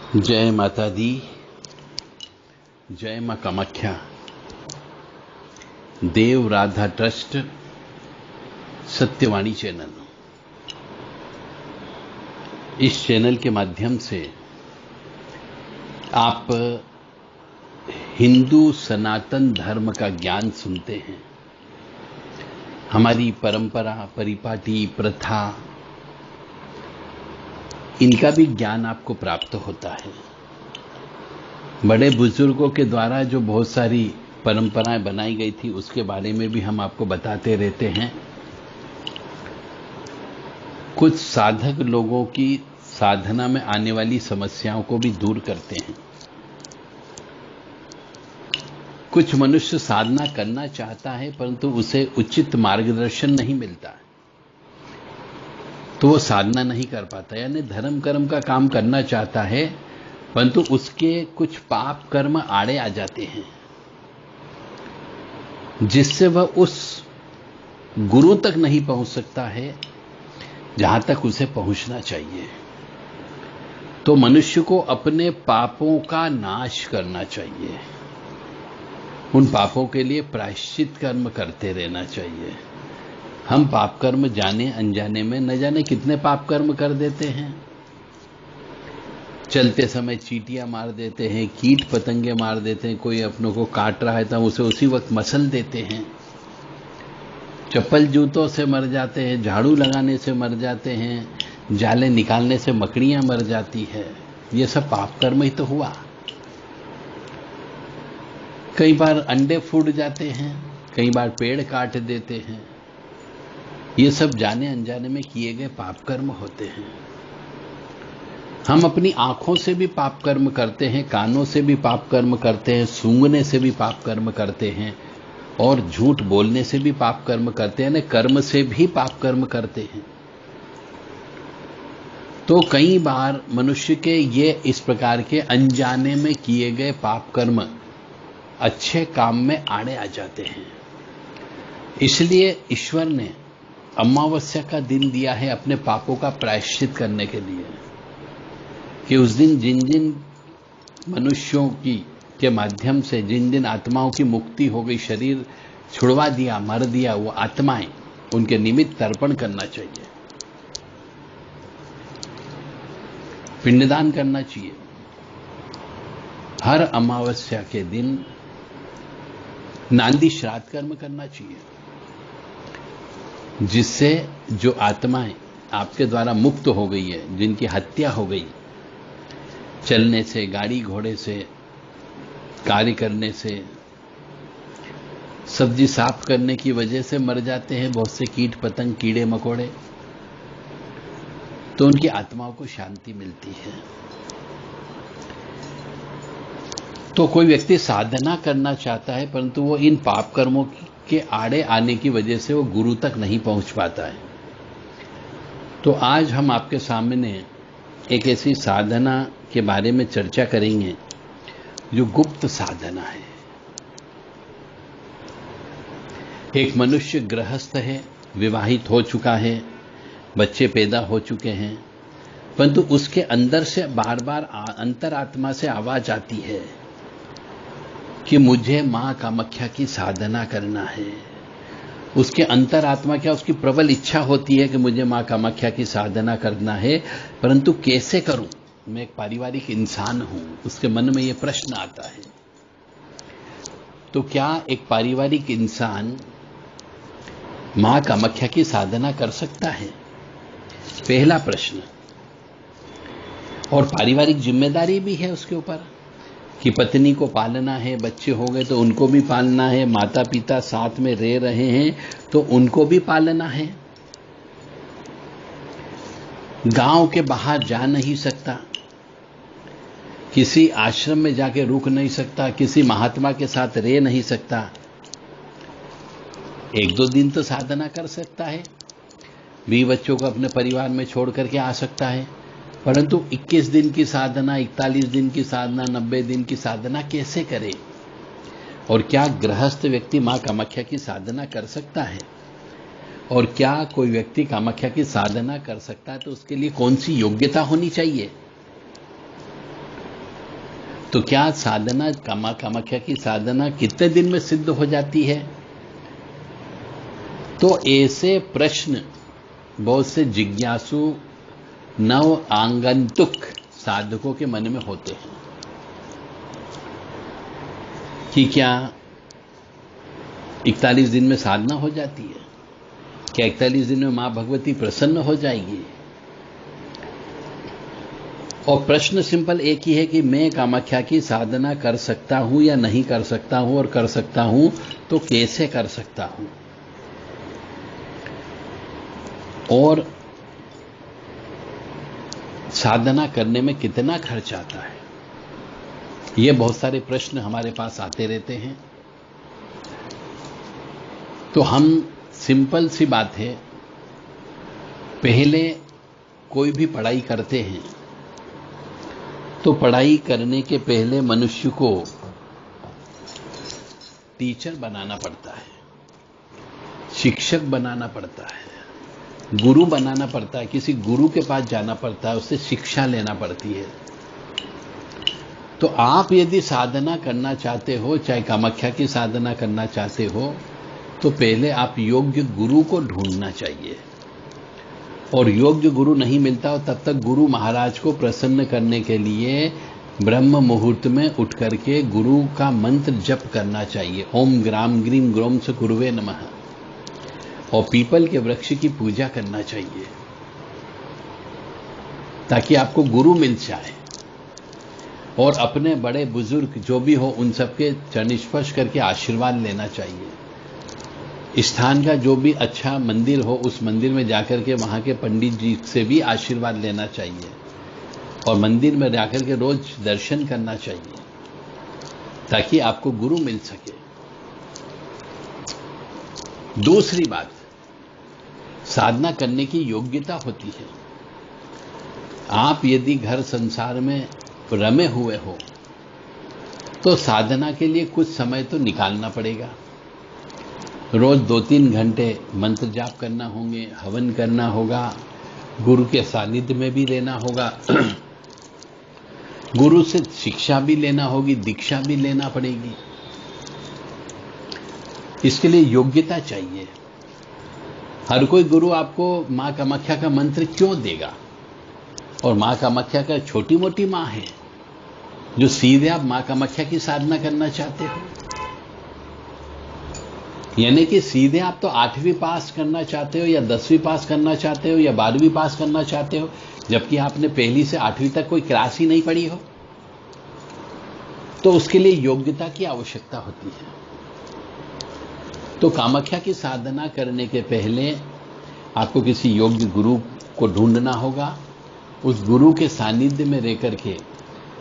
जय माता दी, जय मां कामाख्या। देव राधा ट्रस्ट सत्यवाणी चैनल, इस चैनल के माध्यम से आप हिंदू सनातन धर्म का ज्ञान सुनते हैं। हमारी परंपरा, परिपाटी, प्रथा, इनका भी ज्ञान आपको प्राप्त होता है। बड़े बुजुर्गों के द्वारा जो बहुत सारी परंपराएं बनाई गई थी, उसके बारे में भी हम आपको बताते रहते हैं। कुछ साधक लोगों की साधना में आने वाली समस्याओं को भी दूर करते हैं। कुछ मनुष्य साधना करना चाहता है, परंतु उसे उचित मार्गदर्शन नहीं मिलता है, तो वो साधना नहीं कर पाता। यानी धर्म कर्म का काम करना चाहता है, परंतु उसके कुछ पाप कर्म आड़े आ जाते हैं, जिससे वह उस गुरु तक नहीं पहुंच सकता है जहां तक उसे पहुंचना चाहिए। तो मनुष्य को अपने पापों का नाश करना चाहिए। उन पापों के लिए प्रायश्चित कर्म करते रहना चाहिए। हम पाप कर्म जाने अनजाने में न जाने कितने पाप कर्म कर देते हैं। चलते समय चींटियां मार देते हैं, कीट पतंगे मार देते हैं, कोई अपनों को काट रहा है तो उसे उसी वक्त मसल देते हैं। चप्पल जूतों से मर जाते हैं, झाड़ू लगाने से मर जाते हैं, जाले निकालने से मकड़ियां मर जाती है। ये सब पाप कर्म ही तो हुआ। कई बार अंडे फूट जाते हैं, कई बार पेड़ काट देते हैं। ये सब जाने अनजाने में किए गए पाप कर्म होते हैं। हम अपनी आंखों से भी पाप कर्म करते हैं, कानों से भी पाप कर्म करते हैं, सूंघने से भी पाप कर्म करते हैं, और झूठ बोलने से भी पाप कर्म करते हैं। कर्म से भी पाप कर्म करते हैं। तो कई बार मनुष्य के ये इस प्रकार के अनजाने में किए गए पाप कर्म अच्छे काम में आड़े आ जाते हैं। इसलिए ईश्वर ने अमावस्या का दिन दिया है अपने पापों का प्रायश्चित करने के लिए, कि उस दिन जिन जिन मनुष्यों के माध्यम से जिन जिन आत्माओं की मुक्ति हो गई, शरीर छुड़वा दिया, मर दिया, वो आत्माएं, उनके निमित्त तर्पण करना चाहिए, पिंडदान करना चाहिए। हर अमावस्या के दिन नांदी श्राद्ध कर्म करना चाहिए, जिससे जो आत्माएं आपके द्वारा मुक्त हो गई है, जिनकी हत्या हो गई, चलने से, गाड़ी घोड़े से, कार्य करने से, सब्जी साफ करने की वजह से मर जाते हैं बहुत से कीट पतंग, कीड़े मकोड़े, तो उनकी आत्माओं को शांति मिलती है। तो कोई व्यक्ति साधना करना चाहता है, परंतु वो इन पाप कर्मों के आड़े आने की वजह से वो गुरु तक नहीं पहुंच पाता है। तो आज हम आपके सामने एक ऐसी साधना के बारे में चर्चा करेंगे जो गुप्त साधना है। एक मनुष्य गृहस्थ है, विवाहित हो चुका है, बच्चे पैदा हो चुके हैं, परंतु उसके अंदर से बार बार अंतरात्मा से आवाज आती है कि मुझे मां कामाख्या की साधना करना है। उसके अंतरात्मा क्या, उसकी प्रबल इच्छा होती है कि मुझे मां कामाख्या की साधना करना है, परंतु कैसे करूं? मैं एक पारिवारिक इंसान हूं, उसके मन में यह प्रश्न आता है। तो क्या एक पारिवारिक इंसान मां कामाख्या की साधना कर सकता है? पहला प्रश्न। और पारिवारिक जिम्मेदारी भी है उसके ऊपर कि पत्नी को पालना है, बच्चे हो गए तो उनको भी पालना है, माता पिता साथ में रह रहे हैं तो उनको भी पालना है। गांव के बाहर जा नहीं सकता, किसी आश्रम में जाके रुक नहीं सकता, किसी महात्मा के साथ रह नहीं सकता। एक दो दिन तो साधना कर सकता है, 20 बच्चों को अपने परिवार में छोड़ करके आ सकता है, परंतु 21 दिन की साधना, 41 दिन की साधना, 90 दिन की साधना कैसे करे? और क्या गृहस्थ व्यक्ति मां कामाख्या की साधना कर सकता है? और क्या कोई व्यक्ति कामाख्या की साधना कर सकता है तो उसके लिए कौन सी योग्यता होनी चाहिए? तो क्या साधना कामाख्या की साधना कितने दिन में सिद्ध हो जाती है? तो ऐसे प्रश्न बहुत से जिज्ञासु नव आंगंतुक साधकों के मन में होते हैं कि क्या 41 दिन में साधना हो जाती है? क्या 41 दिन में मां भगवती प्रसन्न हो जाएगी? और प्रश्न सिंपल एक ही है कि मैं कामाख्या की साधना कर सकता हूं या नहीं कर सकता हूं, और कर सकता हूं तो कैसे कर सकता हूं, और साधना करने में कितना खर्च आता है। ये बहुत सारे प्रश्न हमारे पास आते रहते हैं। तो हम सिंपल सी बात है, पहले कोई भी पढ़ाई करते हैं तो पढ़ाई करने के पहले मनुष्य को टीचर बनाना पड़ता है, शिक्षक बनाना पड़ता है, गुरु बनाना पड़ता है, किसी गुरु के पास जाना पड़ता है, उससे शिक्षा लेना पड़ती है। तो आप यदि साधना करना चाहते हो, चाहे कामाख्या की साधना करना चाहते हो, तो पहले आप योग्य गुरु को ढूंढना चाहिए। और योग्य गुरु नहीं मिलता हो तब तक गुरु महाराज को प्रसन्न करने के लिए ब्रह्म मुहूर्त में उठ करके गुरु का मंत्र जप करना चाहिए। ओम ग्राम ग्रीम ग्रोम से गुरुवे नमः। और पीपल के वृक्ष की पूजा करना चाहिए ताकि आपको गुरु मिल जाए। और अपने बड़े बुजुर्ग जो भी हो उन सबके चरण स्पर्श करके आशीर्वाद लेना चाहिए। स्थान का जो भी अच्छा मंदिर हो उस मंदिर में जाकर के वहां के पंडित जी से भी आशीर्वाद लेना चाहिए, और मंदिर में जाकर के रोज दर्शन करना चाहिए ताकि आपको गुरु मिल सके। दूसरी बात, साधना करने की योग्यता होती है। आप यदि घर संसार में रमे हुए हो तो साधना के लिए कुछ समय तो निकालना पड़ेगा। रोज 2-3 घंटे मंत्र जाप करना होंगे, हवन करना होगा, गुरु के सानिध्य में भी रहना होगा, गुरु से शिक्षा भी लेना होगी, दीक्षा भी लेना पड़ेगी। इसके लिए योग्यता चाहिए। हर कोई गुरु आपको मां कामाख्या का मंत्र क्यों देगा? और मां कामाख्या का छोटी मोटी मां है जो सीधे आप मां कामाख्या की साधना करना चाहते हो, यानी कि सीधे आप तो 8वीं पास करना चाहते हो या 10वीं पास करना चाहते हो या 12वीं पास करना चाहते हो, जबकि आपने पहली से 8वीं तक कोई क्लास ही नहीं पढ़ी हो। तो उसके लिए योग्यता की आवश्यकता होती है। तो कामाख्या की साधना करने के पहले आपको किसी योग्य गुरु को ढूंढना होगा। उस गुरु के सानिध्य में रह करके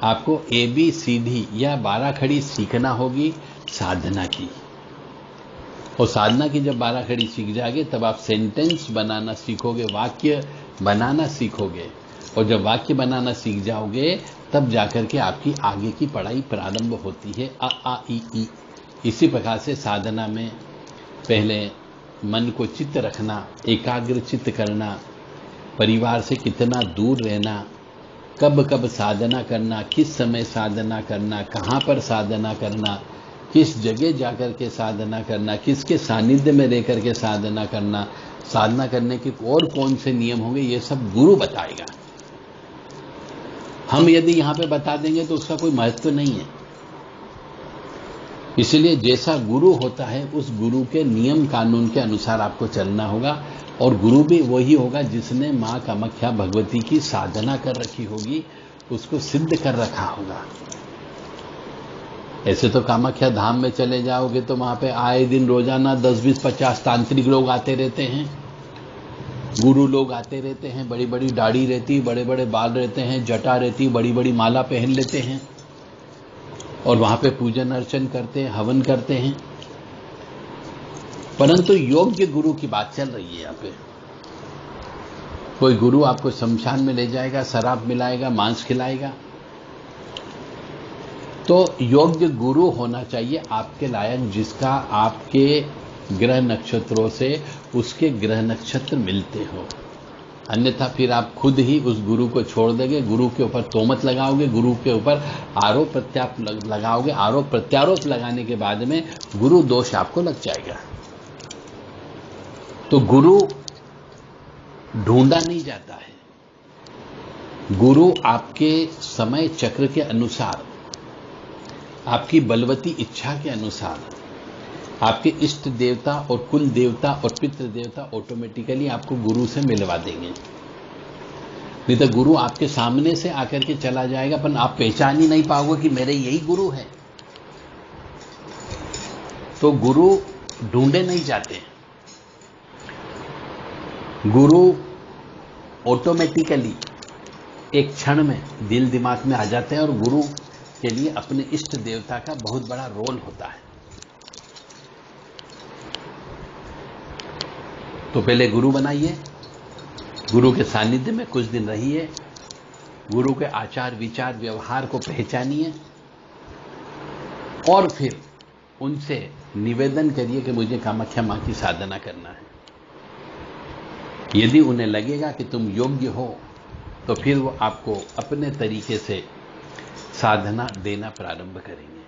आपको ABCD या 12 खड़ी सीखना होगी साधना की। और साधना की जब 12 खड़ी सीख जाओगे तब आप सेंटेंस बनाना सीखोगे, वाक्य बनाना सीखोगे। और जब वाक्य बनाना सीख जाओगे तब जाकर के आपकी आगे की पढ़ाई प्रारंभ होती है, अ आ इ ई। इसी प्रकार से साधना में पहले मन को चित्त रखना, एकाग्र चित्त करना, परिवार से कितना दूर रहना, कब कब साधना करना, किस समय साधना करना, कहाँ पर साधना करना, किस जगह जाकर के साधना करना, किसके सानिध्य में रहकर के साधना करना, साधना करने के और कौन से नियम होंगे, ये सब गुरु बताएगा। हम यदि यहां पे बता देंगे तो उसका कोई महत्व नहीं है। इसलिए जैसा गुरु होता है उस गुरु के नियम कानून के अनुसार आपको चलना होगा। और गुरु भी वही होगा जिसने मां कामाख्या भगवती की साधना कर रखी होगी, उसको सिद्ध कर रखा होगा। ऐसे तो कामाख्या धाम में चले जाओगे तो वहां पे आए दिन रोजाना 10-20-50 तांत्रिक लोग आते रहते हैं, गुरु लोग आते रहते हैं, बड़ी बड़ी दाढ़ी रहती, बड़े बड़े बाल रहते हैं, जटा रहती, बड़ी बड़ी माला पहन लेते हैं और वहां पे पूजन अर्चन करते हैं, हवन करते हैं। परंतु योग्य गुरु की बात चल रही है यहाँ पे। कोई गुरु आपको शमशान में ले जाएगा, शराब मिलाएगा, मांस खिलाएगा। तो योग्य गुरु होना चाहिए आपके लायक, जिसका आपके ग्रह नक्षत्रों से उसके ग्रह नक्षत्र मिलते हो। अन्यथा फिर आप खुद ही उस गुरु को छोड़ देंगे, गुरु के ऊपर तोमत लगाओगे, गुरु के ऊपर आरोप प्रत्यारोप लगाओगे। आरोप प्रत्यारोप लगाने के बाद में गुरु दोष आपको लग जाएगा। तो गुरु ढूंढा नहीं जाता है, गुरु आपके समय चक्र के अनुसार, आपकी बलवती इच्छा के अनुसार, आपके इष्ट देवता और कुल देवता और पितृ देवता ऑटोमेटिकली आपको गुरु से मिलवा देंगे। नहीं तो गुरु आपके सामने से आकर के चला जाएगा, पर आप पहचान ही नहीं पाओगे कि मेरे यही गुरु है। तो गुरु ढूंढे नहीं जाते, गुरु ऑटोमेटिकली एक क्षण में दिल दिमाग में आ जाते हैं, और गुरु के लिए अपने इष्ट देवता का बहुत बड़ा रोल होता है। तो पहले गुरु बनाइए, गुरु के सानिध्य में कुछ दिन रहिए, गुरु के आचार विचार व्यवहार को पहचानिए, और फिर उनसे निवेदन करिए कि मुझे कामाख्या मां की साधना करना है। यदि उन्हें लगेगा कि तुम योग्य हो, तो फिर वो आपको अपने तरीके से साधना देना प्रारंभ करेंगे।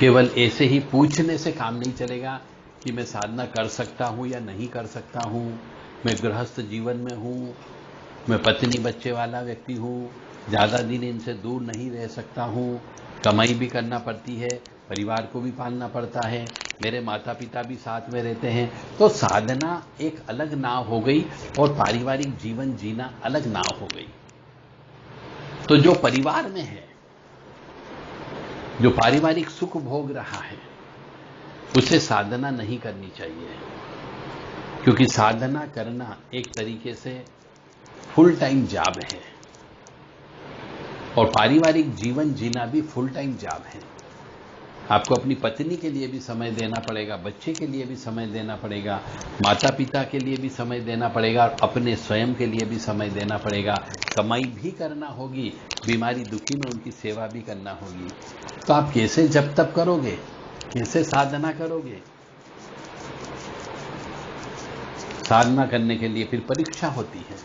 केवल ऐसे ही पूछने से काम नहीं चलेगा कि मैं साधना कर सकता हूं या नहीं कर सकता हूं, मैं गृहस्थ जीवन में हूं, मैं पत्नी बच्चे वाला व्यक्ति हूं, ज्यादा दिन इनसे दूर नहीं रह सकता हूं, कमाई भी करना पड़ती है, परिवार को भी पालना पड़ता है, मेरे माता पिता भी साथ में रहते हैं। तो साधना एक अलग नाव हो गई और पारिवारिक जीवन जीना अलग नाव हो गई। तो जो परिवार में है, जो पारिवारिक सुख भोग रहा है, उसे साधना नहीं करनी चाहिए, क्योंकि साधना करना एक तरीके से फुल टाइम जॉब है, और पारिवारिक जीवन जीना भी फुल टाइम जॉब है। आपको अपनी पत्नी के लिए भी समय देना पड़ेगा, बच्चे के लिए भी समय देना पड़ेगा, माता पिता के लिए भी समय देना पड़ेगा, और अपने स्वयं के लिए भी समय देना पड़ेगा। कमाई भी करना होगी, बीमारी दुखी में उनकी सेवा भी करना होगी। तो आप कैसे जप तप करोगे, कैसे साधना करोगे? साधना करने के लिए फिर परीक्षा होती है,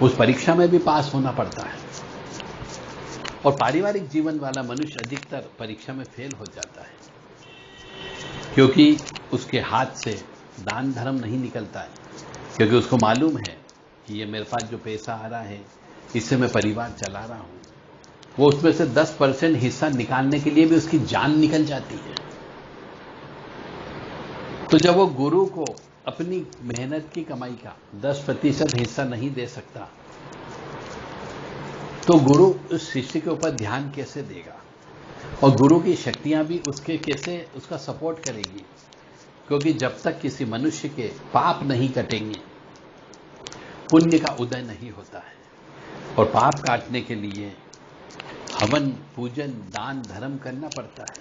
उस परीक्षा में भी पास होना पड़ता है, और पारिवारिक जीवन वाला मनुष्य अधिकतर परीक्षा में फेल हो जाता है, क्योंकि उसके हाथ से दान धर्म नहीं निकलता है, क्योंकि उसको मालूम है कि ये मेरे पास जो पैसा आ रहा है, इससे मैं परिवार चला रहा हूं। वो उसमें से 10% हिस्सा निकालने के लिए भी उसकी जान निकल जाती है। तो जब वो गुरु को अपनी मेहनत की कमाई का 10% हिस्सा नहीं दे सकता, तो गुरु उस शिष्य के ऊपर ध्यान कैसे देगा, और गुरु की शक्तियां भी उसके कैसे उसका सपोर्ट करेगी? क्योंकि जब तक किसी मनुष्य के पाप नहीं कटेंगे, पुण्य का उदय नहीं होता है। और पाप काटने के लिए हवन पूजन दान धर्म करना पड़ता है,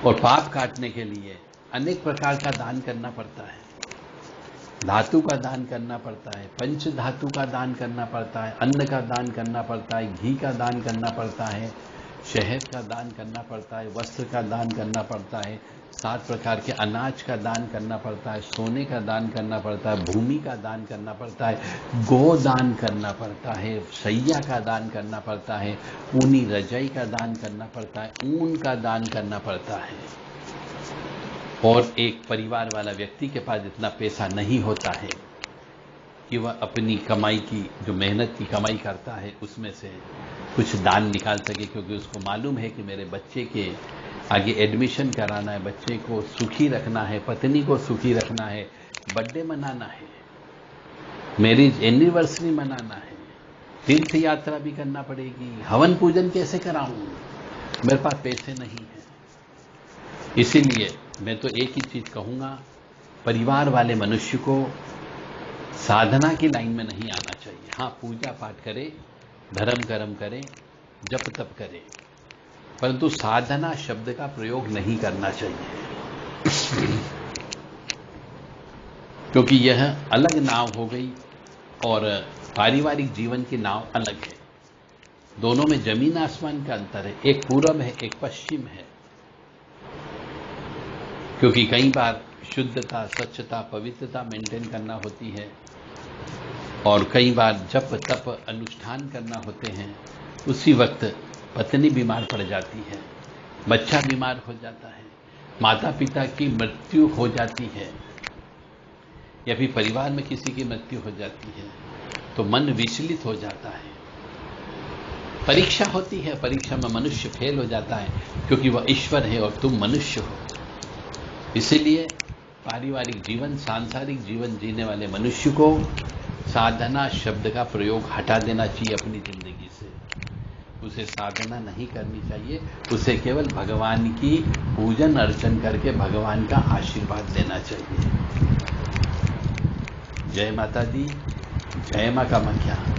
और पाप काटने के लिए अनेक प्रकार का दान करना पड़ता है। धातु का दान करना पड़ता है, पंच धातु का दान करना पड़ता है, अन्न का दान करना पड़ता है, घी का दान करना पड़ता है, शहद का दान करना पड़ता है, वस्त्र का दान करना पड़ता है, 7 प्रकार के अनाज का दान करना पड़ता है, सोने का दान करना पड़ता है, भूमि का दान करना पड़ता है, गोदान करना पड़ता है, सैया का दान करना पड़ता है, ऊनी रजाई का दान करना पड़ता है, ऊन का दान करना पड़ता है। और एक परिवार वाला व्यक्ति के पास इतना पैसा नहीं होता है कि वह अपनी कमाई की, जो मेहनत की कमाई करता है, उसमें से कुछ दान निकाल सके, क्योंकि उसको मालूम है कि मेरे बच्चे के आगे एडमिशन कराना है, बच्चे को सुखी रखना है, पत्नी को सुखी रखना है, बर्थडे मनाना है, मैरिज एनिवर्सरी मनाना है, तीर्थ यात्रा भी करना पड़ेगी, हवन पूजन कैसे कराऊं, मेरे पास पैसे नहीं है। इसीलिए मैं तो एक ही चीज कहूंगा, परिवार वाले मनुष्य को साधना की लाइन में नहीं आना चाहिए। हाँ, पूजा पाठ करे, धर्म कर्म करे, जप तप करे, परंतु साधना शब्द का प्रयोग नहीं करना चाहिए, क्योंकि यह अलग नाव हो गई और पारिवारिक जीवन की नाव अलग है। दोनों में जमीन आसमान का अंतर है, एक पूरब है, एक पश्चिम है। क्योंकि कई बार शुद्धता, स्वच्छता, पवित्रता मेंटेन करना होती है, और कई बार जप तप अनुष्ठान करना होते हैं, उसी वक्त पत्नी बीमार पड़ जाती है, बच्चा बीमार हो जाता है, माता पिता की मृत्यु हो जाती है, या फिर परिवार में किसी की मृत्यु हो जाती है, तो मन विचलित हो जाता है। परीक्षा होती है, परीक्षा में मनुष्य फेल हो जाता है, क्योंकि वह ईश्वर है और तुम मनुष्य हो। इसीलिए पारिवारिक जीवन, सांसारिक जीवन जीने वाले मनुष्य को साधना शब्द का प्रयोग हटा देना चाहिए अपनी जिंदगी से। उसे साधना नहीं करनी चाहिए, उसे केवल भगवान की पूजन अर्चन करके भगवान का आशीर्वाद लेना चाहिए। जय माता दी, जय मां कामाख्या।